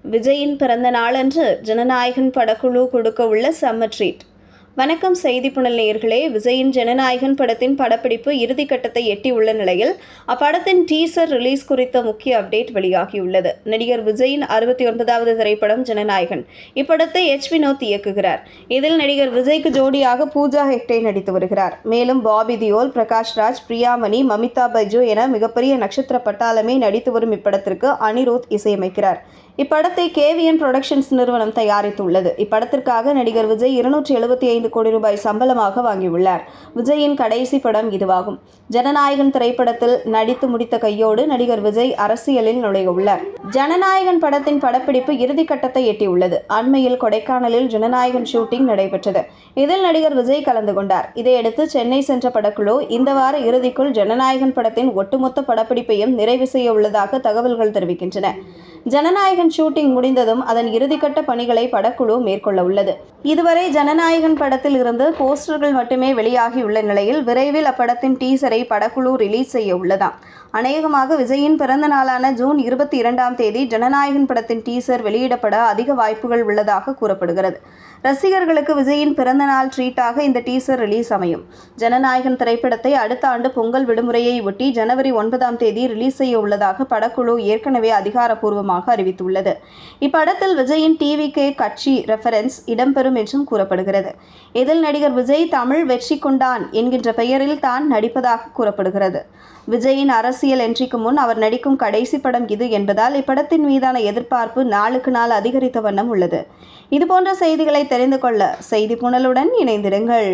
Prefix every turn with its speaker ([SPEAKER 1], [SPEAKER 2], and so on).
[SPEAKER 1] விஜயின் பிறந்த நாளன்று ஜனநாயகன் படக்குழு கொடுக்க உள்ள செம்ம ட்ரீட். வணக்கம் செய்தி புனல் நேயர்களே. விஜயின் ஜனநாயகன் படத்தின் படப்பிடிப்பு இறுதிக்கட்டத்தை எட்டியுள்ள நிலையில் அப்படத்தின் டீசர் ரிலீஸ் குறித்த முக்கிய அப்டேட் வெளியாகியுள்ளது. நடிகர் விஜயின் 69வது திரைப்படம் ஜனநாயகன். இப்படத்தை வினோத் இயக்குகிறார். இதில் நடிகர் விஜய்க்கு ஜோடியாக பூஜா ஹெக்டே நடித்து வருகிறார். மேலும் பாபி தியோல், பிரகாஷ் ராஜ், பிரியாமணி, மமிதா பைஜு என மிகப்பெரிய நட்சத்திர பட்டாளமே நடித்து வரும் இப்படத்திற்கு அனிருத் இசையமைக்கிறார். இப்படத்தை கேவிஎன் புரொடக்ஷன்ஸ் நிறுவனம் தயாரித்துள்ளது. இப்படத்திற்காக நடிகர் விஜய் 275 கோடி ரூபாய் சம்பளமாக வாங்கியுள்ளார். விஜயின் கடைசி படம் இதுவாகும். ஜனநாயகன் திரைப்படத்தில் நடித்து முடித்த கையோடு நடிகர் விஜய் அரசியலில் நுழைய உள்ளார். ஜனநாயகன் படத்தின் படப்பிடிப்பு இறுதிக்கட்டத்தை எட்டியுள்ளது. அண்மையில் கொடைக்கானலில் ஜனநாயகன் ஷூட்டிங் நடைபெற்றது. இதில் நடிகர் விஜய் கலந்து கொண்டார். இதையடுத்து சென்னை சென்ற படக்குழு இந்த வார இறுதிக்குள் ஜனநாயகன் படத்தின் ஒட்டுமொத்த படப்பிடிப்பையும் நிறைவு செய்ய உள்ளதாக தகவல்கள் தெரிவிக்கின்றன. ஜனநாயகன் ஷூட்டிங் முடிந்ததும் அதன் இறுதிக்கட்ட பணிகளை படக்குழு மேற்கொள்ள உள்ளது. இதுவரை ஜனநாயகன் படத்தில் இருந்து போஸ்டர்கள் மட்டுமே வெளியாகியுள்ள நிலையில் விரைவில் அப்படத்தின் டீசரை படக்குழு ரிலீஸ் செய்ய உள்ளதாம். அநேகமாக விஜயின் பிறந்த நாளான ஜூன் 22ஆம் தேதி ஜனநாயகன் படத்தின் டீசர் வெளியிடப்பட அதிக வாய்ப்புகள் உள்ளதாக கூறப்படுகிறது. ரசிகர்களுக்கு விஜயின் பிறந்த நாள் ட்ரீட்டாக இந்த டீசர் ரிலீஸ் அமையும். ஜனநாயகன் திரைப்படத்தை அடுத்த ஆண்டு பொங்கல் விடுமுறையை ஒட்டி ஜனவரி 9ஆம் தேதி ரிலீஸ் செய்ய உள்ளதாக படக்குழு ஏற்கனவே அதிகாரப்பூர்வமாக அறிவித்துள்ளது. இப்படத்தில் விஜயின் டிவிகே கட்சி ரெஃபரன்ஸ் இடம்பெறும் என்றும் கூறப்படுகிறது. இதில் நடிகர் விஜய் தமிழ் வெற்றி கொண்டான் என்கின்ற பெயரில் தான் நடிப்பதாக கூறப்படுகிறது. விஜயின் அரசியல் என்ட்ரிக்கு முன் அவர் நடிக்கும் கடைசி படம் இது என்பதால் இப்படத்தின் மீதான எதிர்பார்ப்பு நாளுக்கு நாள் அதிகரித்த வண்ணம் உள்ளது. இதுபோன்ற செய்திகளை தெரிந்து கொள்ள செய்தி புனலுடன் இணைந்திருங்கள்.